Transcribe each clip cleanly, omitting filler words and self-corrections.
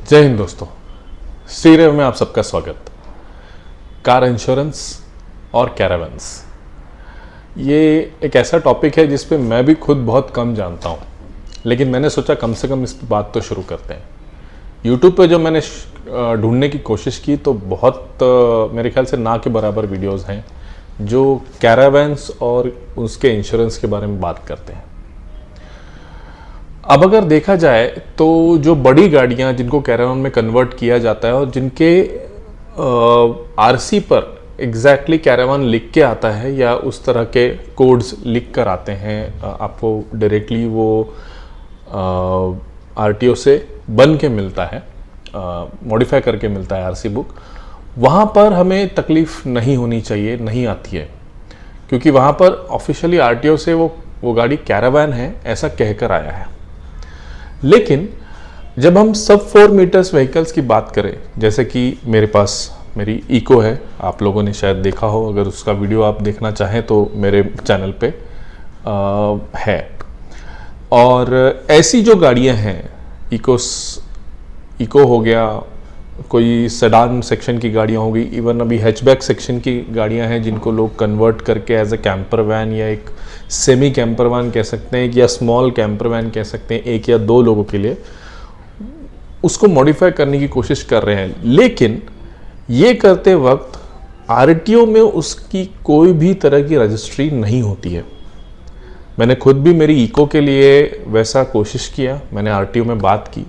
जय हिंद दोस्तों, श्रीरेव में आप सबका स्वागत। कार इंश्योरेंस और कैरावैन्स, ये एक ऐसा टॉपिक है जिस पे मैं भी खुद बहुत कम जानता हूँ, लेकिन मैंने सोचा कम से कम इस पर बात तो शुरू करते हैं। यूट्यूब पे जो मैंने ढूंढने की कोशिश की तो बहुत मेरे ख्याल से ना के बराबर वीडियोस हैं जो कैरावैन्स और उसके इंश्योरेंस के बारे में बात करते हैं। अब अगर देखा जाए तो जो बड़ी गाड़ियां जिनको कैरावैन में कन्वर्ट किया जाता है और जिनके आरसी पर एग्जैक्टली कैरावैन लिख के आता है या उस तरह के कोड्स लिख कर आते हैं, आपको डायरेक्टली वो आरटीओ से बन के मिलता है, मॉडिफाई करके मिलता है आरसी बुक, वहाँ पर हमें तकलीफ नहीं होनी चाहिए, नहीं आती है, क्योंकि वहाँ पर ऑफिशियली आरटीओ से वो गाड़ी कैरावैन है ऐसा कहकर आया है। लेकिन जब हम सब 4 मीटर्स व्हीकल्स की बात करें, जैसे कि मेरे पास मेरी इको है, आप लोगों ने शायद देखा हो, अगर उसका वीडियो आप देखना चाहें तो मेरे चैनल पे है। और ऐसी जो गाड़ियां हैं, इको हो गया, कोई सेडान सेक्शन की गाड़ियां हो गई, इवन अभी हैचबैक सेक्शन की गाड़ियां हैं जिनको लोग कन्वर्ट करके एज ए कैंपर वैन या एक सेमी कैंपर वैन कह सकते हैं या स्मॉल कैंपर वैन कह सकते हैं, 1 या 2 लोगों के लिए उसको मॉडिफाई करने की कोशिश कर रहे हैं। लेकिन ये करते वक्त आरटीओ में उसकी कोई भी तरह की रजिस्ट्री नहीं होती है। मैंने खुद भी मेरी इको के लिए वैसा कोशिश किया, मैंने आरटीओ में बात की,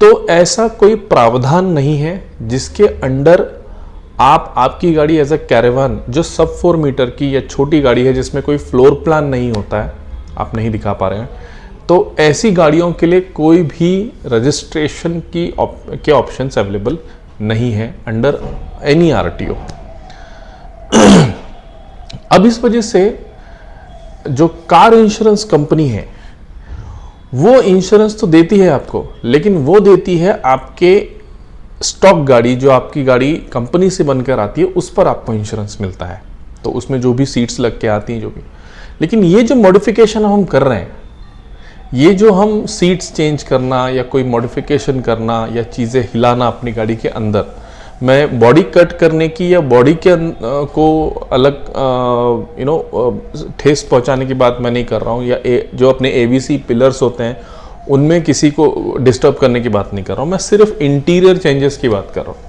तो ऐसा कोई प्रावधान नहीं है जिसके अंडर आपकी गाड़ी एज अ कैरावैन जो सब 4 मीटर की या छोटी गाड़ी है जिसमें कोई फ्लोर प्लान नहीं होता है, आप नहीं दिखा पा रहे हैं, तो ऐसी गाड़ियों के लिए कोई भी रजिस्ट्रेशन के ऑप्शंस अवेलेबल नहीं है अंडर एनी आरटीओ। अब इस वजह से जो कार इंश्योरेंस कंपनी है वो इंश्योरेंस तो देती है आपको, लेकिन वो देती है आपके स्टॉक गाड़ी, जो आपकी गाड़ी कंपनी से बनकर आती है उस पर आपको इंश्योरेंस मिलता है, तो उसमें जो भी सीट्स लग के आती हैं जो भी। लेकिन ये जो मॉडिफिकेशन हम कर रहे हैं, ये जो हम सीट्स चेंज करना या कोई मॉडिफिकेशन करना या चीज़ें हिलाना अपनी गाड़ी के अंदर, मैं बॉडी कट करने की या बॉडी के को अलग ठेस पहुंचाने की बात मैं नहीं कर रहा हूँ, या जो अपने एबीसी पिलर्स होते हैं उनमें किसी को डिस्टर्ब करने की बात नहीं कर रहा हूँ, मैं सिर्फ इंटीरियर चेंजेस की बात कर रहा हूँ।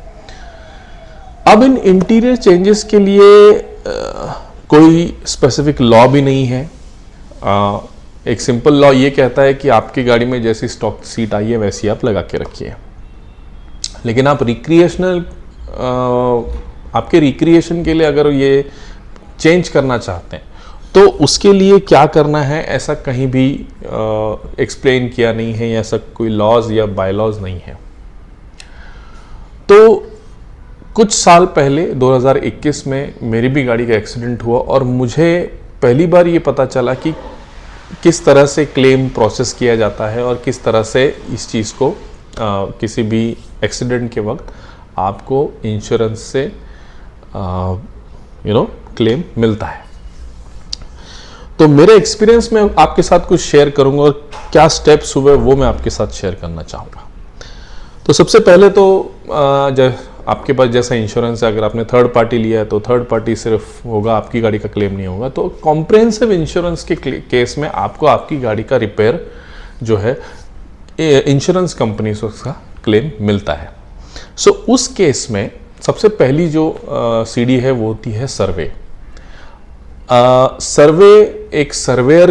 अब इन इंटीरियर चेंजेस के लिए कोई स्पेसिफिक लॉ भी नहीं है। एक सिंपल लॉ ये कहता है कि आपकी गाड़ी में जैसी स्टॉक सीट आई है वैसी आप लगा के रखिए। लेकिन आप आपके रिक्रिएशन के लिए अगर ये चेंज करना चाहते हैं तो उसके लिए क्या करना है ऐसा कहीं भी एक्सप्लेन किया नहीं है, या ऐसा कोई लॉज या बायलॉज नहीं है। तो कुछ साल पहले 2021 में मेरी भी गाड़ी का एक्सीडेंट हुआ और मुझे पहली बार ये पता चला कि किस तरह से क्लेम प्रोसेस किया जाता है और किस तरह से इस चीज़ को किसी भी एक्सीडेंट के वक्त आपको इंश्योरेंस से क्लेम मिलता है। तो मेरे एक्सपीरियंस में आपके साथ कुछ शेयर करूंगा और क्या स्टेप्स हुए वो मैं आपके साथ शेयर करना चाहूँगा। तो सबसे पहले तो आपके पास जैसा इंश्योरेंस है, अगर आपने थर्ड पार्टी लिया है तो थर्ड पार्टी सिर्फ होगा, आपकी गाड़ी का क्लेम नहीं होगा। तो कॉम्प्रिहेंसिव इंश्योरेंस के केस में आपको आपकी गाड़ी का रिपेयर जो है इंश्योरेंस कंपनी से उसका क्लेम मिलता है। सो उस केस में सबसे पहली जो सीडी है वो होती है सर्वे। सर्वे एक सर्वेयर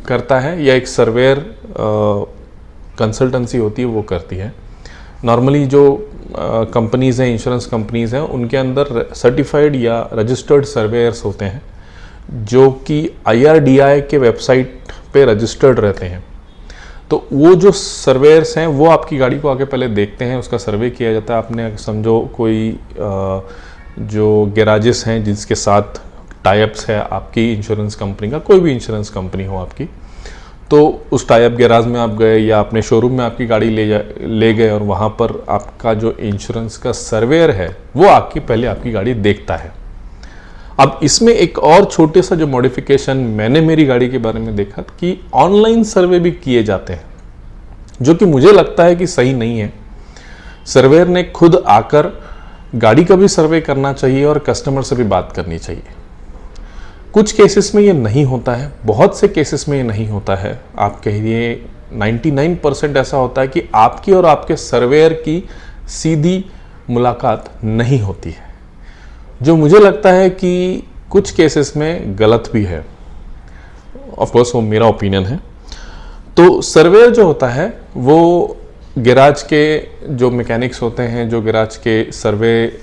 करता है या एक सर्वेयर कंसल्टेंसी होती है वो करती है। नॉर्मली जो कंपनीज़ हैं, इंश्योरेंस कंपनीज़ हैं, उनके अंदर सर्टिफाइड या रजिस्टर्ड सर्वेयर्स होते हैं जो कि IRDAI के वेबसाइट पे रजिस्टर्ड रहते हैं। तो वो जो सर्वेयर्स हैं वो आपकी गाड़ी को आके पहले देखते हैं, उसका सर्वे किया जाता है। आपने समझो कोई जो गैराजेस हैं जिसके साथ टाइप्स है आपकी इंश्योरेंस कंपनी का, कोई भी इंश्योरेंस कंपनी हो आपकी, तो उस टाइप गैराज में आप गए या अपने शोरूम में आपकी गाड़ी ले गए और वहाँ पर आपका जो इंश्योरेंस का सर्वेयर है वो पहले आपकी गाड़ी देखता है। अब इसमें एक और छोटे सा जो मॉडिफिकेशन मैंने मेरी गाड़ी के बारे में देखा कि ऑनलाइन सर्वे भी किए जाते हैं, जो कि मुझे लगता है कि सही नहीं है। सर्वेयर ने खुद आकर गाड़ी का भी सर्वे करना चाहिए और कस्टमर से भी बात करनी चाहिए। कुछ केसेस में ये नहीं होता है, बहुत से केसेस में ये नहीं होता है। आप कहिए 99% ऐसा होता है कि आपकी और आपके सर्वेयर की सीधी मुलाकात नहीं होती है, जो मुझे लगता है कि कुछ केसेस में गलत भी है। ऑफ कोर्स वो मेरा ओपिनियन है। तो सर्वेयर जो होता है वो गैराज के जो मैकेनिक्स होते हैं, जो गैराज के सर्वे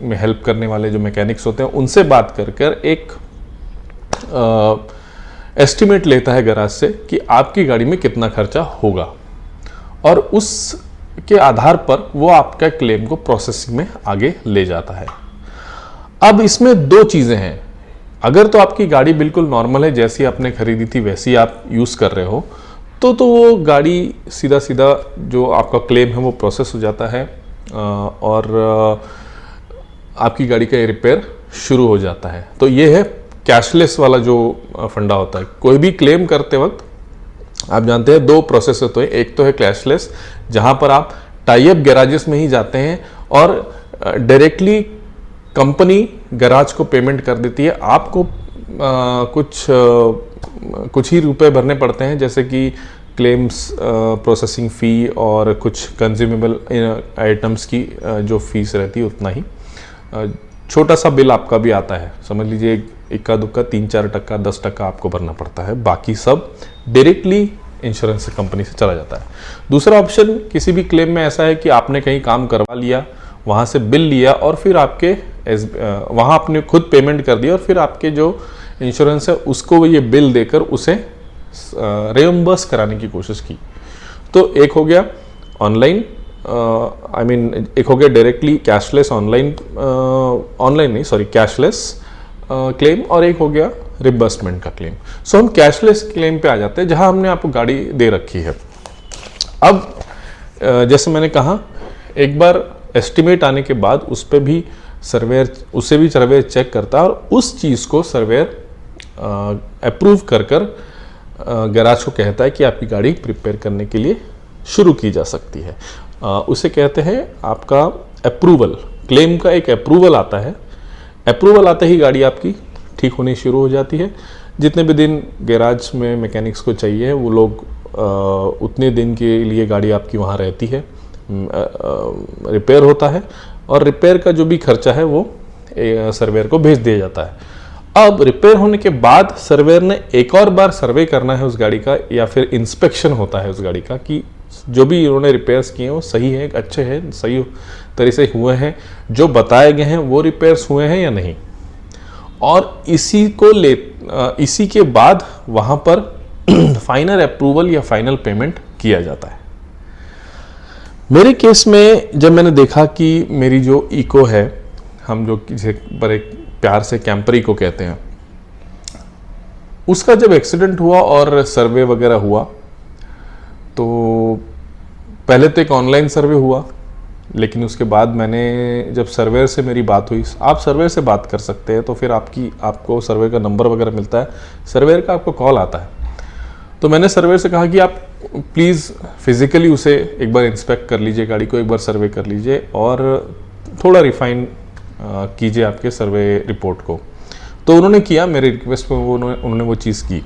में हेल्प करने वाले जो मैकेनिक्स होते हैं, उनसे बात कर एक एस्टिमेट लेता है गैराज से कि आपकी गाड़ी में कितना खर्चा होगा, और उसके आधार पर वो आपका क्लेम को प्रोसेसिंग में आगे ले जाता है। अब इसमें दो चीज़ें हैं। अगर तो आपकी गाड़ी बिल्कुल नॉर्मल है, जैसी आपने खरीदी थी वैसी आप यूज़ कर रहे हो, तो वो गाड़ी सीधा सीधा जो आपका क्लेम है वो प्रोसेस हो जाता है और आपकी गाड़ी का रिपेयर शुरू हो जाता है। तो ये है कैशलेस वाला जो फंडा होता है। कोई भी क्लेम करते वक्त आप जानते हैं दो प्रोसेस होते हैं। एक तो है कैशलेस, जहां पर आप टाई अप गैराजेस में ही जाते हैं और डायरेक्टली कंपनी गैराज को पेमेंट कर देती है। आपको कुछ ही रुपए भरने पड़ते हैं, जैसे कि क्लेम्स प्रोसेसिंग फ़ी और कुछ कंज्यूमेबल आइटम्स की जो फीस रहती है उतना ही। छोटा सा बिल आपका भी आता है, समझ लीजिए इक्का दुक्का 3-4% 10% आपको भरना पड़ता है, बाकी सब डायरेक्टली इंश्योरेंस कंपनी से चला जाता है। दूसरा ऑप्शन किसी भी क्लेम में ऐसा है कि आपने कहीं काम करवा लिया, वहाँ से बिल लिया और फिर आपके वहाँ आपने खुद पेमेंट कर दिया और फिर आपके जो इंश्योरेंस है उसको ये बिल देकर उसे रियम्बर्स कराने की कोशिश की। तो एक हो गया ऑनलाइन, एक हो गया डायरेक्टली कैशलेस कैशलेस क्लेम, और एक हो गया रिबर्समेंट का क्लेम। सो हम कैशलेस क्लेम पे आ जाते हैं, जहां हमने आपको गाड़ी दे रखी है। अब जैसे मैंने कहा, एक बार एस्टिमेट आने के बाद उस पर भी सर्वेयर चेक करता है और उस चीज़ को सर्वेयर अप्रूव कर गैराज को कहता है कि आपकी गाड़ी प्रिपेयर करने के लिए शुरू की जा सकती है। उसे कहते हैं आपका अप्रूवल। क्लेम का एक अप्रूवल आता है। अप्रूवल आते ही गाड़ी आपकी ठीक होनी शुरू हो जाती है। जितने भी दिन गैराज में मैकेनिक्स को चाहिए वो लोग उतने दिन के लिए गाड़ी आपकी वहाँ रहती है, रिपेयर होता है और रिपेयर का जो भी खर्चा है वो सर्वेयर को भेज दिया जाता है। अब रिपेयर होने के बाद सर्वेयर ने एक और बार सर्वे करना है उस गाड़ी का, या फिर इंस्पेक्शन होता है उस गाड़ी का कि जो भी इन्होंने रिपेयर्स किए हैं वो सही है, अच्छे हैं, सही तरह से हुए हैं, जो बताए गए हैं वो रिपेयर्स हुए हैं या नहीं। और इसी के बाद वहाँ पर फाइनल अप्रूवल या फाइनल पेमेंट किया जाता है। मेरे केस में जब मैंने देखा कि मेरी जो इको है, हम जो किसी पर एक प्यार से कैंपर इको कहते हैं, उसका जब एक्सीडेंट हुआ और सर्वे वगैरह हुआ, तो पहले तो एक ऑनलाइन सर्वे हुआ, लेकिन उसके बाद मैंने जब सर्वेयर से मेरी बात हुई, आप सर्वेयर से बात कर सकते हैं, तो फिर आपको सर्वे का नंबर वगैरह मिलता है, सर्वेयर का आपको कॉल आता है। तो मैंने सर्वेयर से कहा कि आप प्लीज़ फिज़िकली उसे एक बार इंस्पेक्ट कर लीजिए, गाड़ी को एक बार सर्वे कर लीजिए और थोड़ा रिफाइन कीजिए आपके सर्वे रिपोर्ट को। तो उन्होंने किया, मेरे रिक्वेस्ट पर उन्होंने वो चीज़ की।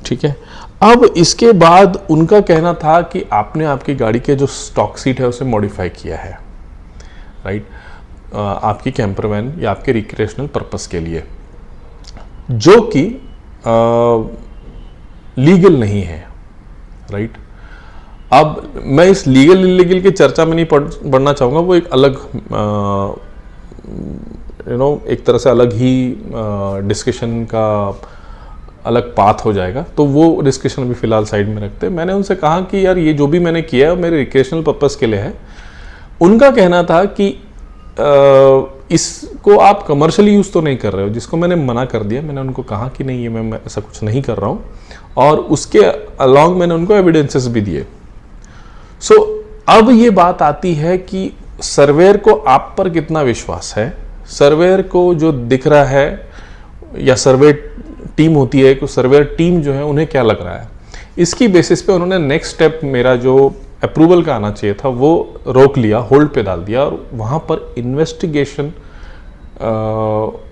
ठीक है। अब इसके बाद उनका कहना था कि आपने आपकी गाड़ी के जो स्टॉक सीट है उसे मॉडिफाई किया है, राइट, आपकी कैंपर वैन या आपके रिक्रिएशनल पर्पस के लिए, जो कि लीगल नहीं है, राइट। अब मैं इस लीगल इलीगल की चर्चा में नहीं बढ़ना चाहूँगा, वो एक अलग एक तरह से अलग ही डिस्कशन का अलग पाथ हो जाएगा, तो वो डिस्कशन अभी फिलहाल साइड में रखते हैं। मैंने उनसे कहा कि यार ये जो भी मैंने किया है मेरे रिक्रिएशनल पर्पस के लिए है। उनका कहना था कि इसको आप कमर्शियली यूज़ तो नहीं कर रहे हो, जिसको मैंने मना कर दिया। मैंने उनको कहा कि नहीं, ये मैं ऐसा कुछ नहीं कर रहा हूँ, और उसके अलॉन्ग मैंने उनको एविडेंसेस भी दिए। सो अब ये बात आती है कि सर्वेयर को आप पर कितना विश्वास है, सर्वेयर को जो दिख रहा है, या सर्वे टीम होती है, तो सर्वेयर टीम जो है उन्हें क्या लग रहा है, इसकी बेसिस पे उन्होंने नेक्स्ट स्टेप मेरा जो अप्रूवल का आना चाहिए था वो रोक लिया, होल्ड पे डाल दिया और वहाँ पर इन्वेस्टिगेशन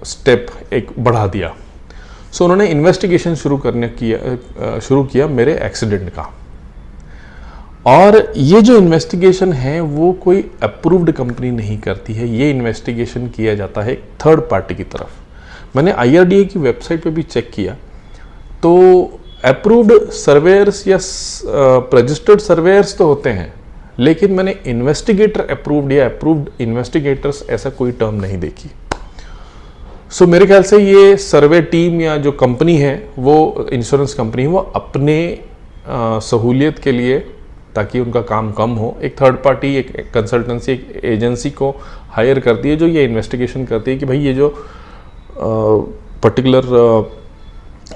स्टेप एक बढ़ा दिया। सो उन्होंने इन्वेस्टिगेशन शुरू किया मेरे एक्सीडेंट का। और ये जो इन्वेस्टिगेशन है वो कोई अप्रूव्ड कंपनी नहीं करती है, ये इन्वेस्टिगेशन किया जाता है एक थर्ड पार्टी की तरफ। मैंने IRDA की वेबसाइट पे भी चेक किया तो अप्रूव्ड सर्वेयर्स या रजिस्टर्ड सर्वेयर्स तो होते हैं, लेकिन मैंने इन्वेस्टिगेटर अप्रूव्ड या अप्रूव्ड इन्वेस्टिगेटर्स ऐसा कोई टर्म नहीं देखी। सो मेरे ख्याल से ये सर्वे टीम या जो कंपनी है वो इंश्योरेंस कंपनी, वो अपने सहूलियत के लिए, ताकि उनका काम कम हो, एक थर्ड पार्टी, एक कंसल्टेंसी, एक एजेंसी को हायर करती है जो ये इन्वेस्टिगेशन करती है कि भाई ये जो पर्टिकुलर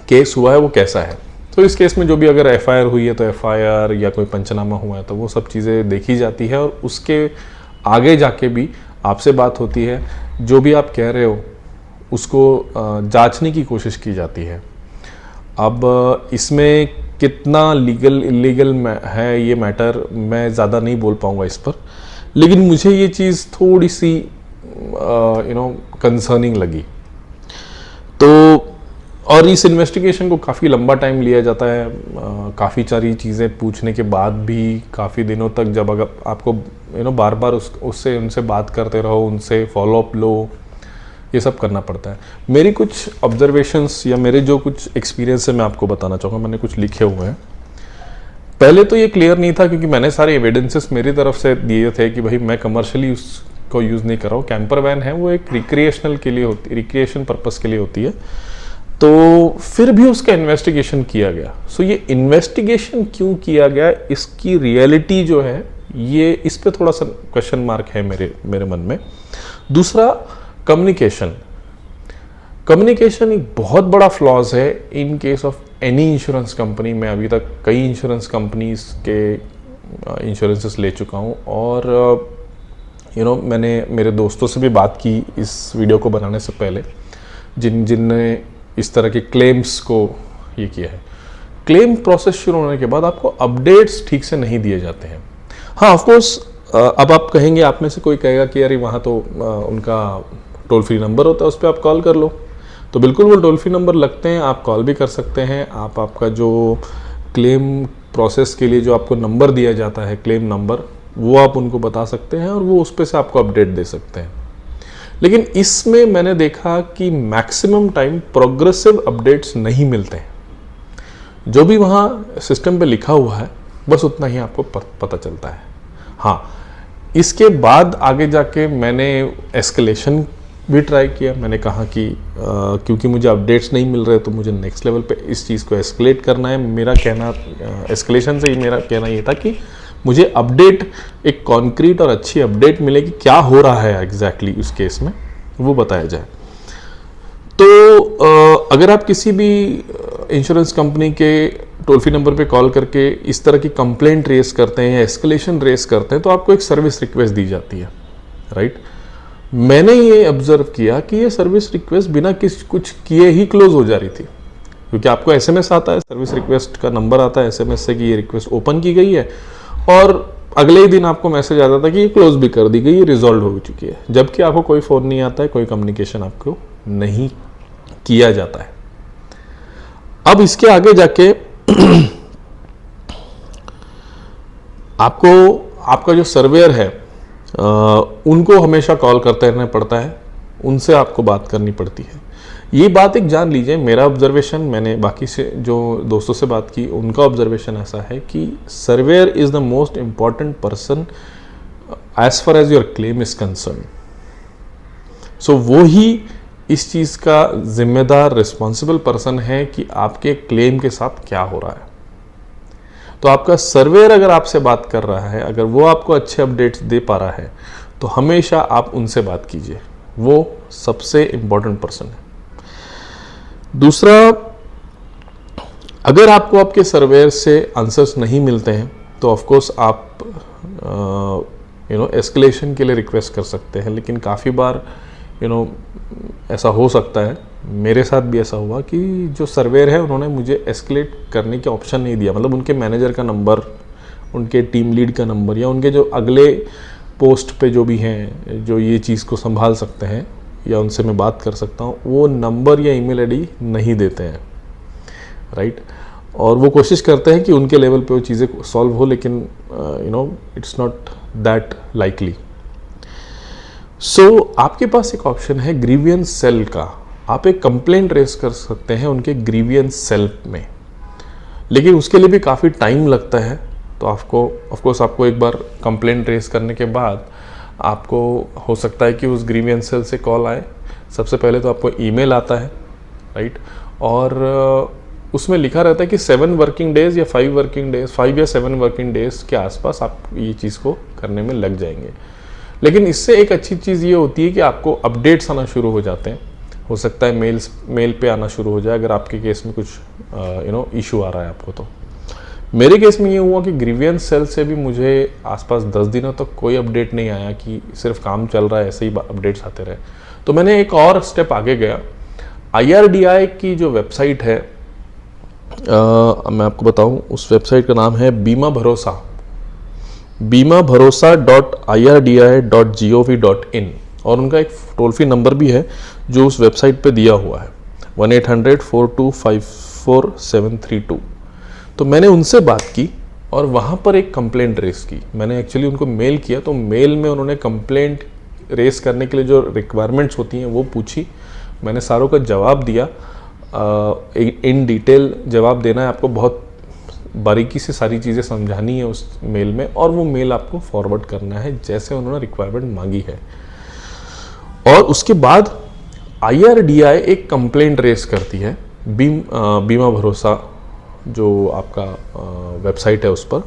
केस हुआ है वो कैसा है। तो इस केस में जो भी अगर FIR हुई है तो FIR या कोई पंचनामा हुआ है तो वो सब चीज़ें देखी जाती है और उसके आगे जाके भी आपसे बात होती है, जो भी आप कह रहे हो उसको जांचने की कोशिश की जाती है। अब इसमें कितना लीगल इलीगल है ये मैटर मैं ज़्यादा नहीं बोल पाऊँगा इस पर, लेकिन मुझे ये चीज़ थोड़ी सी कंसर्निंग लगी। तो और इस इन्वेस्टिगेशन को काफ़ी लंबा टाइम लिया जाता है, काफ़ी सारी चीज़ें पूछने के बाद भी काफ़ी दिनों तक, जब अगर आपको बार बार उससे उनसे बात करते रहो, उनसे फॉलोअप लो, ये सब करना पड़ता है। मेरी कुछ ऑब्जर्वेशंस या मेरे जो कुछ एक्सपीरियंस है मैं आपको बताना चाहूँगा, मैंने कुछ लिखे हुए हैं। पहले तो ये क्लियर नहीं था क्योंकि मैंने सारे एविडेंसेस मेरी तरफ से दिए थे कि भाई मैं कमर्शियली उसको यूज़ नहीं कर रहा हूँ। कैंपर वैन है वो एक रिक्रिएशनल के लिए होती, रिक्रिएशन पर्पस के लिए होती है। तो फिर भी उसका इन्वेस्टिगेशन किया गया। सो ये इन्वेस्टिगेशन क्यों किया गया, इसकी रियलिटी जो है ये, इस पे थोड़ा सा क्वेश्चन मार्क है मेरे मन में। दूसरा, कम्युनिकेशन एक बहुत बड़ा फ्लॉज है in case of any insurance company. मैं अभी तक कई इंश्योरेंस कंपनीज के इंश्योरेंसेस ले चुका हूँ और मैंने मेरे दोस्तों से भी बात की इस वीडियो को बनाने से पहले, जिनने इस तरह के क्लेम्स को ये किया है। क्लेम प्रोसेस शुरू होने के बाद आपको अपडेट्स ठीक से नहीं दिए जाते हैं। हाँ, ऑफ कोर्स अब आप कहेंगे, आप में से कोई कहेगा कि अरे वहाँ तो उनका टोल फ्री नंबर होता है, उस पर आप कॉल कर लो। तो बिल्कुल वो टोल फ्री नंबर लगते हैं, आप कॉल भी कर सकते हैं। आपका जो क्लेम प्रोसेस के लिए जो आपको नंबर दिया जाता है, क्लेम नंबर, वो आप उनको बता सकते हैं और वो उस पर से आपको अपडेट दे सकते हैं। लेकिन इसमें मैंने देखा कि मैक्सिमम टाइम प्रोग्रेसिव अपडेट्स नहीं मिलते हैं। जो भी वहाँ सिस्टम पे लिखा हुआ है बस उतना ही आपको पता चलता है। हाँ, इसके बाद आगे जाके मैंने एस्केलेशन भी ट्राई किया। मैंने कहा कि क्योंकि मुझे अपडेट्स नहीं मिल रहे तो मुझे नेक्स्ट लेवल पे इस चीज़ को एस्केलेट करना है। मेरा कहना एस्केलेशन से ही मेरा कहना ये था कि मुझे अपडेट, एक कॉन्क्रीट और अच्छी अपडेट मिले कि क्या हो रहा है एग्जैक्टली उस केस में, वो बताया जाए। तो अगर आप किसी भी इंश्योरेंस कंपनी के टोल फ्री नंबर पे कॉल करके इस तरह की कंप्लेंट रेस करते हैं या एस्केलेशन रेस करते हैं तो आपको एक सर्विस रिक्वेस्ट दी जाती है, राइट। मैंने ये ऑब्जर्व किया कि ये सर्विस रिक्वेस्ट बिना कुछ किए ही क्लोज हो जा रही थी, क्योंकि आपको SMS आता है, सर्विस रिक्वेस्ट का नंबर आता है SMS से कि ये रिक्वेस्ट ओपन की गई है और अगले ही दिन आपको मैसेज आता था कि ये क्लोज भी कर दी गई, ये रिजॉल्व हो चुकी है, जबकि आपको कोई फ़ोन नहीं आता है, कोई कम्युनिकेशन आपको नहीं किया जाता है। अब इसके आगे जाके आपका जो सर्वेयर है उनको हमेशा कॉल करते रहना पड़ता है, उनसे आपको बात करनी पड़ती है। ये बात एक जान लीजिए, मेरा ऑब्जर्वेशन, मैंने बाकी से जो दोस्तों से बात की उनका ऑब्जर्वेशन ऐसा है कि surveyor is the most important person as far as your claim is concern. So वो ही इस चीज़ का जिम्मेदार, रिस्पॉन्सिबल पर्सन है कि आपके क्लेम के साथ क्या हो रहा है। तो आपका सर्वेयर अगर आपसे बात कर रहा है, अगर वो आपको अच्छे अपडेट्स दे पा रहा है तो हमेशा आप उनसे बात कीजिए, वो सबसे इम्पॉर्टेंट पर्सन है। दूसरा, अगर आपको आपके सर्वेयर से आंसर्स नहीं मिलते हैं तो ऑफ कोर्स आप एस्केलेशन के लिए रिक्वेस्ट कर सकते हैं। लेकिन काफ़ी बार ऐसा हो सकता है, मेरे साथ भी ऐसा हुआ कि जो सर्वेयर है उन्होंने मुझे एस्केलेट करने के ऑप्शन नहीं दिया, मतलब उनके मैनेजर का नंबर उनके टीम लीड का नंबर या उनके जो अगले पोस्ट पे जो भी हैं जो ये चीज़ को संभाल सकते हैं या उनसे मैं बात कर सकता हूँ, वो नंबर या ईमेल आईडी नहीं देते हैं, राइट। और वो कोशिश करते हैं कि उनके लेवल पे वो चीज़ें सॉल्व हो, लेकिन इट्स नॉट दैट लाइकली। सो आपके पास एक ऑप्शन है ग्रीवियंस सेल का। आप एक कंप्लेंट रेस कर सकते हैं उनके ग्रीवियंस सेल में, लेकिन उसके लिए भी काफ़ी टाइम लगता है। तो आपको एक बार कंप्लेंट रेस करने के बाद आपको हो सकता है कि उस ग्रीवियंस सेल से कॉल आए। सबसे पहले तो आपको ईमेल आता है, राइट, और उसमें लिखा रहता है कि 7 वर्किंग डेज या 5 वर्किंग डेज, 5 या 7 वर्किंग डेज के आसपास आप ये चीज़ को करने में लग जाएंगे। लेकिन इससे एक अच्छी चीज़ ये होती है कि आपको अपडेट्स आना शुरू हो जाते हैं। हो सकता है मेल पे आना शुरू हो जाए अगर आपके केस में कुछ इशू आ रहा है आपको। तो मेरे केस में ये हुआ कि ग्रीवियंस सेल से भी मुझे आसपास 10 दिनों तक कोई अपडेट नहीं आया, कि सिर्फ काम चल रहा है, ऐसे ही अपडेट्स आते रहे। तो मैंने एक और स्टेप आगे गया। IRDI की जो वेबसाइट है, मैं आपको बताऊं, उस वेबसाइट का नाम है बीमा भरोसा, bimabharosa.irdi.gov.in, और उनका एक टोल फ्री नंबर भी है जो उस वेबसाइट पे दिया हुआ है, 1-800-4254732। तो मैंने उनसे बात की और वहाँ पर एक कंप्लेंट रेस की। मैंने एक्चुअली उनको मेल किया, तो मेल में उन्होंने कंप्लेंट रेस करने के लिए जो रिक्वायरमेंट्स होती हैं वो पूछी। मैंने सारों का जवाब दिया। इन डिटेल जवाब देना है आपको, बहुत बारीकी से सारी चीज़ें समझानी है उस मेल में, और वो मेल आपको फॉरवर्ड करना है जैसे उन्होंने रिक्वायरमेंट मांगी है। और उसके बाद IRDI एक कंप्लेंट रेस करती है बीमा भरोसा जो आपका वेबसाइट है उस पर,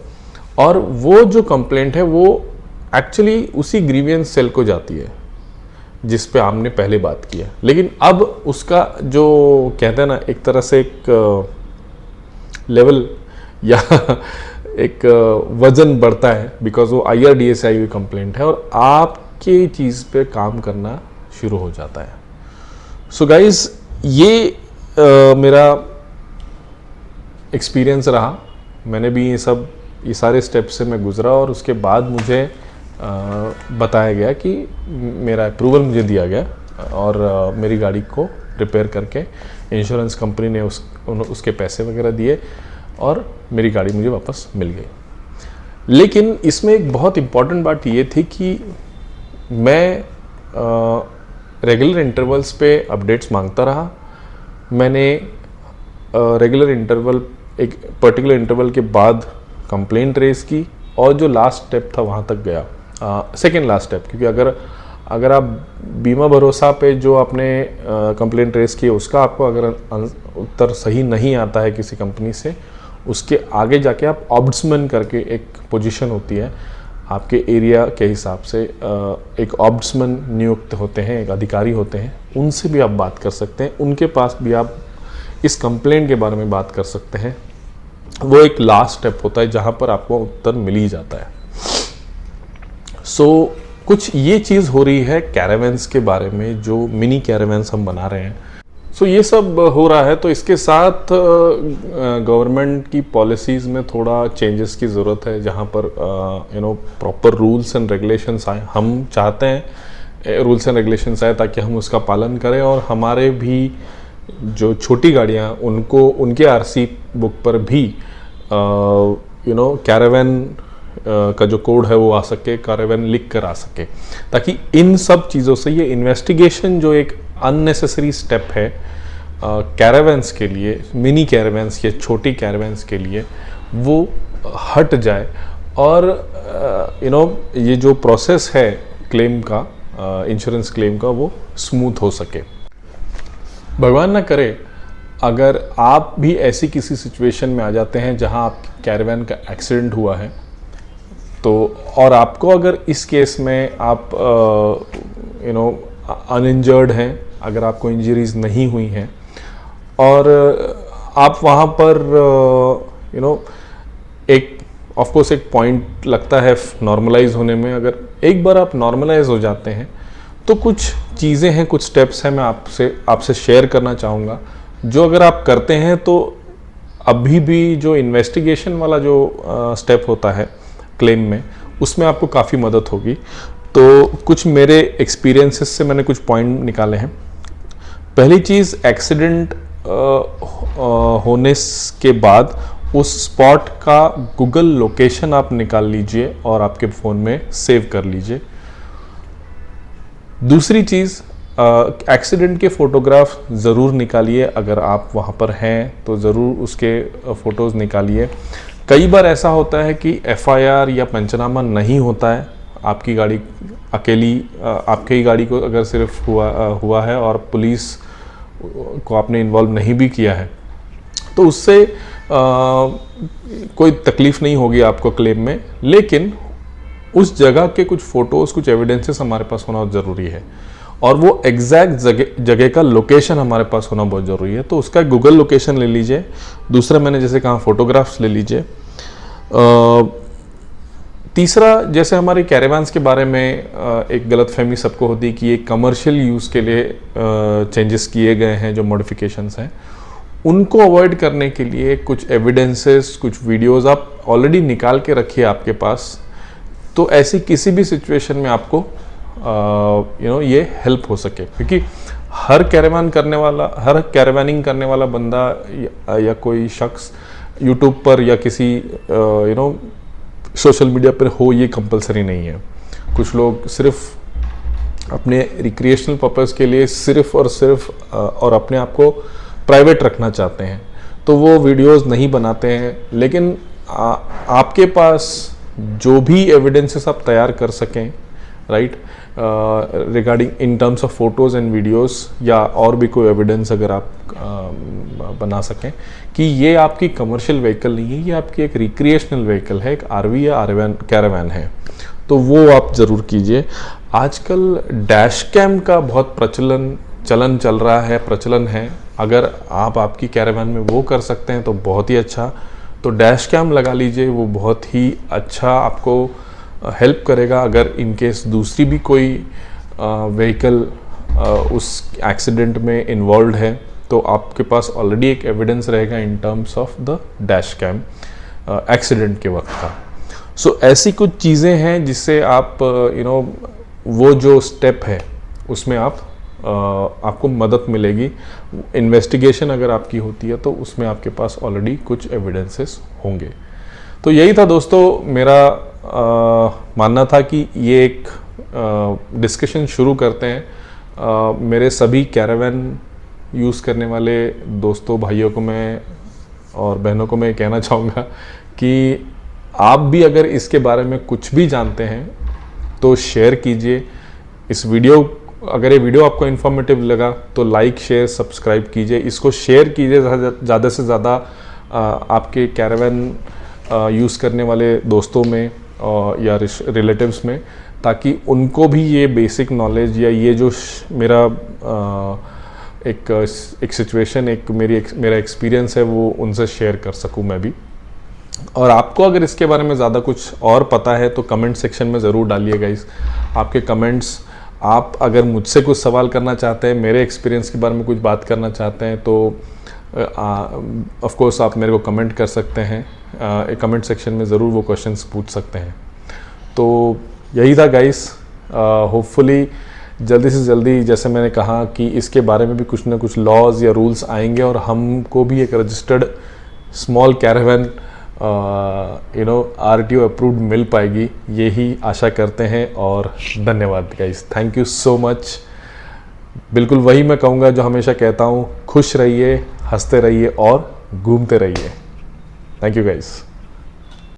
और वो जो कंप्लेंट है वो एक्चुअली उसी ग्रीवियंस सेल को जाती है जिस पे आपने पहले बात की है। लेकिन अब उसका जो कहते हैं ना, एक तरह से एक लेवल या एक वजन बढ़ता है, बिकॉज वो IRDI से आई हुई कंप्लेंट है और आपकी चीज़ पे काम करना शुरू हो जाता है। सो गाइज, ये मेरा एक्सपीरियंस रहा। मैंने भी ये सारे स्टेप्स से मैं गुजरा और उसके बाद मुझे बताया गया कि मेरा अप्रूवल मुझे दिया गया और मेरी गाड़ी को रिपेयर करके इंश्योरेंस कंपनी ने उसके पैसे वगैरह दिए और मेरी गाड़ी मुझे वापस मिल गई। लेकिन इसमें एक बहुत इम्पॉर्टेंट बात ये थी कि मैं रेगुलर इंटरवल्स पे अपडेट्स मांगता रहा। मैंने रेगुलर इंटरवल, एक पर्टिकुलर इंटरवल के बाद कंप्लेंट रेस की और जो लास्ट स्टेप था वहाँ तक गया, सेकेंड लास्ट स्टेप, क्योंकि अगर आप बीमा भरोसा पे जो आपने कंप्लेंट रेस की उसका आपको अगर उत्तर सही नहीं आता है किसी कंपनी से, उसके आगे जाके आप ऑब्ड्समैन करके एक पोजीशन होती है आपके एरिया के हिसाब से, एक ऑब्ड्समैन नियुक्त होते हैं, एक अधिकारी होते हैं, उनसे भी आप बात कर सकते हैं। उनके पास भी आप इस कंप्लेंट के बारे में बात कर सकते हैं। वो एक लास्ट स्टेप होता है जहाँ पर आपको उत्तर मिल ही जाता है। सो कुछ ये चीज़ हो रही है कैरावैन्स के बारे में, जो मिनी कैरावैन्स हम बना रहे हैं। सो ये सब हो रहा है, तो इसके साथ गवर्नमेंट की पॉलिसीज़ में थोड़ा चेंजेस की ज़रूरत है, जहाँ पर प्रॉपर रूल्स एंड रेगुलेशंस आए। हम चाहते हैं रूल्स एंड रेगुलेशंस आए ताकि हम उसका पालन करें और हमारे भी जो छोटी गाड़ियाँ उनको उनके RC बुक पर भी कैरावैन का जो कोड है वो आ सके, कैरावैन लिख कर आ सके, ताकि इन सब चीज़ों से ये इन्वेस्टिगेशन जो एक अननेसेसरी स्टेप है कैरावैन्स के लिए, मिनी कैरावैन्स या छोटी कैरावैन्स के लिए, वो हट जाए और ये जो प्रोसेस है क्लेम का, इंश्योरेंस क्लेम का, वो स्मूथ हो सके। भगवान ना करे अगर आप भी ऐसी किसी सिचुएशन में आ जाते हैं जहां आपकी कैरावैन का एक्सीडेंट हुआ है, तो और आपको अगर इस केस में आप अनइंजर्ड हैं, अगर आपको इंजरीज नहीं हुई हैं और आप वहाँ पर एक ऑफ कोर्स एक पॉइंट लगता है नॉर्मलाइज होने में, अगर एक बार आप नॉर्मलाइज हो जाते हैं तो कुछ चीज़ें हैं, कुछ स्टेप्स हैं, मैं आपसे शेयर करना चाहूँगा, जो अगर आप करते हैं तो अभी भी जो इन्वेस्टिगेशन वाला जो स्टेप होता है क्लेम में, उसमें आपको काफ़ी मदद होगी। तो कुछ मेरे एक्सपीरियंसेस से मैंने कुछ पॉइंट निकाले हैं। पहली चीज़, एक्सीडेंट होने के बाद उस स्पॉट का गूगल लोकेशन आप निकाल लीजिए और आपके फ़ोन में सेव कर लीजिए। दूसरी चीज़, एक्सीडेंट के फ़ोटोग्राफ ज़रूर निकालिए। अगर आप वहाँ पर हैं तो ज़रूर उसके फ़ोटोज़ निकालिए। कई बार ऐसा होता है कि एफआईआर या पंचनामा नहीं होता है, आपकी गाड़ी अकेली, आपके ही गाड़ी को अगर सिर्फ हुआ है और पुलिस को आपने इन्वॉल्व नहीं भी किया है, तो उससे कोई तकलीफ़ नहीं होगी आपको क्लेम में। लेकिन उस जगह के कुछ फ़ोटोज़, कुछ एविडेंसेस हमारे पास होना ज़रूरी है, और वो एग्जैक्ट जगह का लोकेशन हमारे पास होना बहुत ज़रूरी है। तो उसका गूगल लोकेशन ले लीजिए। दूसरा, मैंने जैसे कहा, फ़ोटोग्राफ्स ले लीजिए। तीसरा, जैसे हमारे कैरेवान्स के बारे में एक गलतफहमी सबको होती है कि ये कमर्शियल यूज़ के लिए चेंजेस किए गए हैं, जो मॉडिफिकेशंस हैं, उनको अवॉइड करने के लिए कुछ एविडेंसेस, कुछ वीडियोस आप ऑलरेडी निकाल के रखिए आपके पास। तो ऐसी किसी भी सिचुएशन में आपको ये हेल्प हो सके, क्योंकि हर कैरेवानिंग करने वाला बंदा या कोई शख्स यूट्यूब पर या किसी सोशल मीडिया पर हो, ये कंपलसरी नहीं है। कुछ लोग सिर्फ अपने रिक्रिएशनल पर्पस के लिए सिर्फ और अपने आप को प्राइवेट रखना चाहते हैं, तो वो वीडियोस नहीं बनाते हैं। लेकिन आपके पास जो भी एविडेंसेस आप तैयार कर सकें, right, regarding in terms of photos and videos, या और भी कोई एविडेंस अगर आप बना सकें कि ये आपकी कमर्शियल व्हीकल नहीं है, ये आपकी एक रिक्रिएशनल व्हीकल है, एक आरवी या कैरावैन है, तो वो आप ज़रूर कीजिए। आजकल डैश कैम का बहुत प्रचलन है। अगर आप आपकी कैरावैन में वो कर सकते हैं तो बहुत ही अच्छा। तो डैश कैम लगा लीजिए, वो बहुत ही अच्छा आपको हेल्प करेगा। अगर इन केस दूसरी भी कोई व्हीकल उस एक्सीडेंट में इन्वॉल्व है, तो आपके पास ऑलरेडी एक एविडेंस रहेगा in terms of the dash cam accident के वक्त का। सो ऐसी कुछ चीज़ें हैं जिससे आप वो जो स्टेप है उसमें आपको मदद मिलेगी। इन्वेस्टिगेशन अगर आपकी होती है तो उसमें आपके पास ऑलरेडी कुछ एविडेंसेस होंगे। तो यही था दोस्तों, मेरा मानना था कि ये एक डिस्कशन शुरू करते हैं। मेरे सभी कैरावैन यूज़ करने वाले दोस्तों, भाइयों को मैं और बहनों को मैं कहना चाहूँगा कि आप भी अगर इसके बारे में कुछ भी जानते हैं तो शेयर कीजिए इस वीडियो। अगर ये वीडियो आपको इन्फॉर्मेटिव लगा तो लाइक, शेयर, सब्सक्राइब कीजिए, इसको शेयर कीजिए ज़्यादा से ज़्यादा आपके कैरावैन यूज़ करने वाले दोस्तों में या रिलेटिव्स में, ताकि उनको भी ये बेसिक नॉलेज या ये जो मेरा एक सिचुएशन, मेरा एक्सपीरियंस है, वो उनसे शेयर कर सकूं मैं भी। और आपको अगर इसके बारे में ज़्यादा कुछ और पता है तो कमेंट सेक्शन में ज़रूर डालिएगा। आपके कमेंट्स, आप अगर मुझसे कुछ सवाल करना चाहते हैं, मेरे एक्सपीरियंस के बारे में कुछ बात करना चाहते हैं, तो ऑफ कोर्स आप मेरे को कमेंट कर सकते हैं। कमेंट सेक्शन में ज़रूर वो क्वेश्चंस पूछ सकते हैं। तो यही था गाइस। होपफुली जल्दी से जल्दी, जैसे मैंने कहा, कि इसके बारे में भी कुछ ना कुछ लॉज या रूल्स आएंगे और हमको भी एक registered small caravan RTO approved मिल पाएगी, यही आशा करते हैं। और धन्यवाद guys, thank you so much. बिल्कुल वही मैं कहूँगा जो हमेशा कहता हूँ, खुश रहिए, हंसते रहिए और घूमते रहिए। Thank you guys.